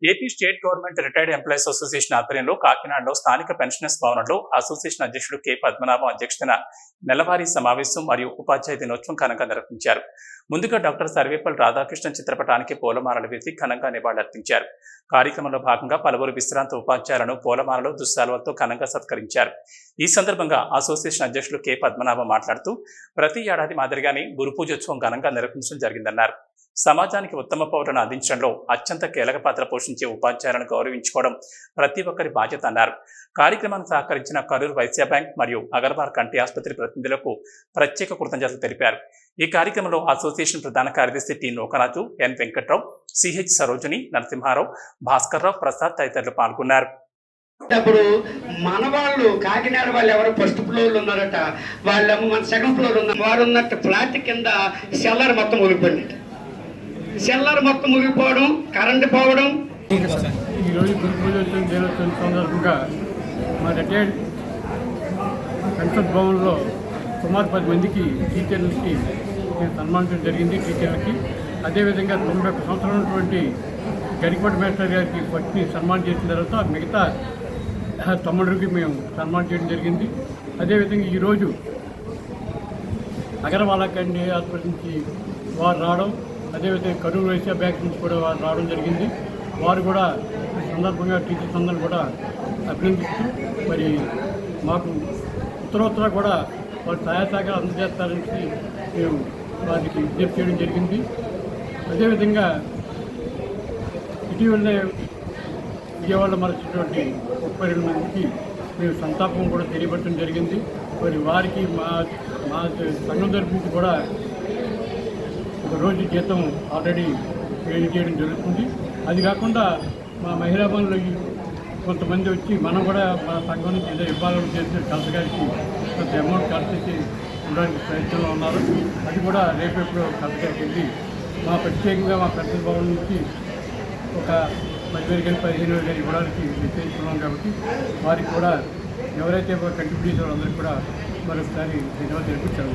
AP state government retired employees association ఆధ్వర్యంలో కాకినాడలో స్థానిక పెన్షనర్స్ భవనంలో అసోసియేషన్ అధ్యక్షుడు కె పద్మనాభం అధ్యక్షతన నెలవారీ సమావేశం మరియు ఉపాధ్యాయ దినోత్సవం ఘనంగా నిర్వహించారు. ముందుగా డాక్టర్ సర్వేపల్లి రాధాకృష్ణన్ చిత్రపటానికి పూలమాలలు వేసి ఘనంగా నివాళులర్పించారు. కార్యక్రమంలో భాగంగా పలువురు విశ్రాంత ఉపాధ్యాయులను పూలమాలలు దుశ్శాలువలతో ఘనంగా సత్కరించారు. ఈ సందర్భంగా అసోసియేషన్ అధ్యక్షులు కె పద్మనాభం మాట్లాడుతూ ప్రతి ఏడాది మాదిరిగానే గురు పూజోత్సవం ఘనంగా నిర్వహించడం జరిగిందన్నారు. సమాజానికి ఉత్తమ పౌరులను అందించడంలో అత్యంత కీలక పాత్ర పోషించే ఉపాధ్యాయులను గౌరవించుకోవడం ప్రతి ఒక్కరి బాధ్యత అన్నారు. కార్యక్రమానికి సహకరించిన కరూర్ వైశ్య బ్యాంక్ మరియు అగర్వాల్ కంటి ఆసుపత్రి ప్రతినిధులకు ప్రత్యేక కృతజ్ఞతలు తెలిపారు. ఈ కార్యక్రమంలో అసోసియేషన్ ప్రధాన కార్యదర్శి టి నూకరాజు, ఎన్ వెంకట్రావు, సిహెచ్ సరోజిని, నరసింహారావు, భాస్కర్రావు, ప్రసాద్ తదితరులు పాల్గొన్నారు. అప్పుడు మన వాళ్ళు కాకినాడ వాళ్ళు ఎవరు ఫస్ట్ ఫ్లోర్లో ఉన్నారట, వాళ్ళేమో మన సెకండ్ ఫ్లోర్ ఉన్నారు. వారు ఉన్నట్టు ఫ్లాట్ కింద సెల్లర్ మొత్తం ఊగిపోయింది. సెల్లర్ మొత్తం ఊగిపోవడం, కరెంటు పోవడం. ఈరోజు గురు పూజోత్సవం దినోత్సవం సందర్భంగా మా రిటైర్డ్ పెన్షన్ భవన్లో సుమారు 10 మందికి టీచర్లకి నేను సన్మానించడం జరిగింది. టీచర్లకి అదేవిధంగా 91 సంవత్సరాలు ఉన్నటువంటి గరికోట మేస్టర్ గారికి ఫస్ట్ని సన్మానం చేసిన తర్వాత మిగతా 9కి మేము సన్మానం చేయడం జరిగింది. అదేవిధంగా ఈరోజు అగర్వాల్ కంటి హాస్పిటల్ నుంచి వారు రావడం, అదేవిధంగా కరూర్ వైశ్య బ్యాంక్ నుంచి కూడా వారు రావడం జరిగింది. వారు కూడా ఈ సందర్భంగా టీచర్స్ అందరూ కూడా అభినందిస్తూ మరి మాకు ఉత్తరోత్తర కూడా వారు సహాయ సహకారాలు అందజేస్తారని మేము వారికి విజ్ఞప్తి చేయడం జరిగింది. అదేవిధంగా ఇటీవలనే విజయవాడలో మరచినటువంటి 32 మందికి మేము సంతాపం కూడా తెలియపరచడం జరిగింది. మరి వారికి మా సంఘం తరపు నుంచి కూడా ఒక రోజు జీతం ఆల్రెడీ పే చేయడం జరుగుతుంది. అది కాకుండా మా మహిళా బంధువులు కొంతమంది వచ్చి మనం కూడా మన సంఘం నుంచి ఏదో ఇవ్వాలని చేసి కలెక్టర్ గారికి కొంత అమౌంట్ కలెక్ట్ చేసి ఉండడానికి ప్రయత్నంలో ఉన్నారు. అది కూడా రేపెప్పుడు కలెక్టర్ గారికి వెళ్ళి మా ప్రత్యేకంగా మా పెన్షన్ భవన్ నుంచి ఒక 10,000 కానీ 15,000 కానీ ఇవ్వడానికి నిశ్చయించుకున్నాం. కాబట్టి వారికి కూడా ఎవరైతే కంట్రిబ్యూట్ చేశారో అందరికీ కూడా మరొకసారి ధన్యవాదాలు తెలుపుతారు.